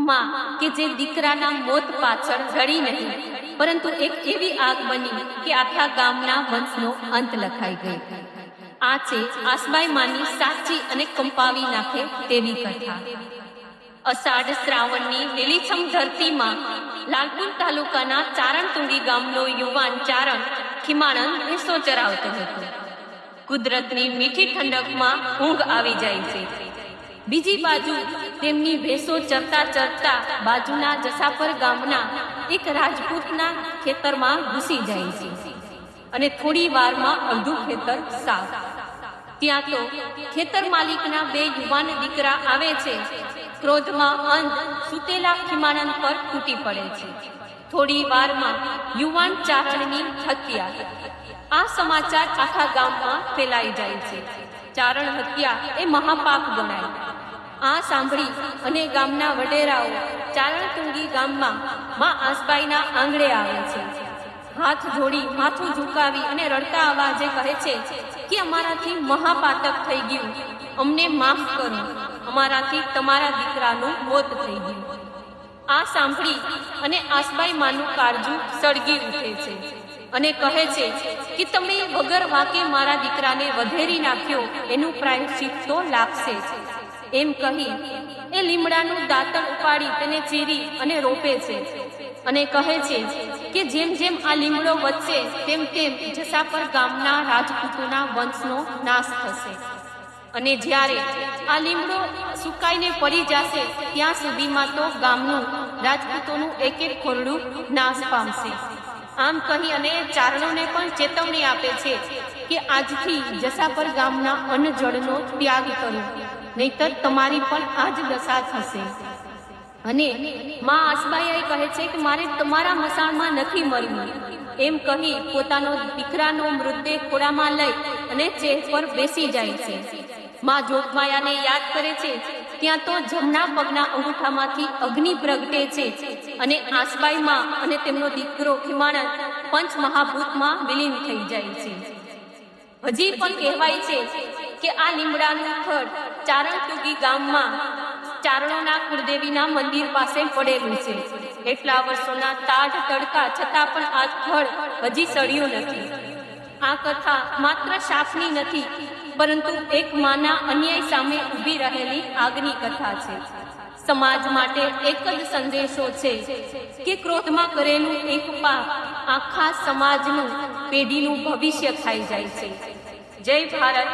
માં કે જે દીકરાના મોત પાછળ રડી નહીં, પરંતુ એક એવી આગ બની કે આખા ગામના વંશનો અંત લખાઈ ગઈ. આ છે આસબાઈ માની સાચી અને કંપાવી નાખે તેવી કથા. અષાઢ શ્રાવણની લીલીછમ ધરતીમાં લાલપુર તાલુકાના ચારણતુંડી ગામનો યુવાન ચારણ ખીમાણંદ ભેંસો ચરાવતો હતો. કુદરતની મીઠી ઠંડકમાં ઊંઘ આવી જાય છે. બીજી બાજુ તેમની ભેંસો ચરતા ચરતા બાજુના જસાપર ગામના એક રાજપૂતના ખેતરમાં ઘૂસી જાય છે અને થોડી વારમાં અડધું ખેતર સાફ. ત્યાં તો ખેતર માલિકના બે યુવાન દીકરા આવે છે. ક્રોધમાં અંધ સૂતેલા ખીમાણંદ પર તૂટી પડે છે. થોડી વારમાં યુવાન ચારણની હત્યા. આ સમાચાર આખા ગામમાં ફેલાઈ જાય છે. ચારણ હત્યા એ મહાપાપ ગણાય. આ સાંભળી અને ગામના વડેરાઓ ચારણતુંડી ગામમાં માં આસબાઈના આંગણે આવે છે. હાથ જોડી માથું ઝુકાવી અને રડતા અવાજે કહે છે કે અમારાથી મહાપાતક થઈ ગયું, અમને માફ કરો, અમારાથી તમારા દીકરાનું મોત થઈ ગયું. આ સાંભળી અને આસબાઈ માનું કાળજું સળગી ઉઠે છે અને કહે છે કે તમે વગર વાકે મારા દીકરાને વધેરી નાખ્યો, એનું પ્રાયશ્ચિત તો લાગશે. એમ કહી એ લીમડાનું દાંતણ ઉપાડી તેને ચીરી અને રોપે છે અને કહે છે કે જેમ જેમ આ લીમડો વધશે તેમ તેમ જસાપર ગામના રાજપૂતોના વંશનો નાશ થશે અને જ્યારે આ લીમડો સુકાઈને પડી જશે ત્યાં સુધીમાં તો ગામનું રાજપૂતોનું એક એક ખોરડું નાશ પામશે. આમ કહી અને ચારણોને પણ ચેતવણી આપે છે કે આજથી જસાપર ગામના અન્નજળનો ત્યાગ કરો, નહીતર તમારી પણ આ જ દશા થશે. અને માં આસબાઈ કહે છે કે મારે તમારા મસાણમાં નથી મરવું. એમ કહી પોતાનો દીકરાનો મૃતદેહ ખોળામાં લઈ અને ચેહ પર બેસી જાય છે. માં જોગમાયાને યાદ કરે છે. ત્યાં તો જમણા પગના અંગૂઠામાંથી અગ્નિ પ્રગટે છે અને આસબાઈ માં અને તેમનો દીકરો ખીમાણંદ પંચ મહાભૂતમાં વિલીન થઈ જાય છે. હજી પણ કહેવાય છે કે આ લીમડાનું થડ ચારણતુંડી ગામમાં ચારણોના કુળદેવીના મંદિર પાસે પડેલું છે. એટલા વર્ષોના તાઢ તડકા છતાં પણ આ થડ હજી સળ્યું નથી. આ કથા માત્ર શાપની નથી, પરંતુ એક માના અન્યાય સામે ઊભી રહેલી આગની કથા છે. સમાજ માટે એક જ સંદેશો છે કે ક્રોધમાં કરેલું એક પાપ આખા સમાજનું પેઢીનું ભવિષ્ય ખાઈ જાય છે. જય ભારત.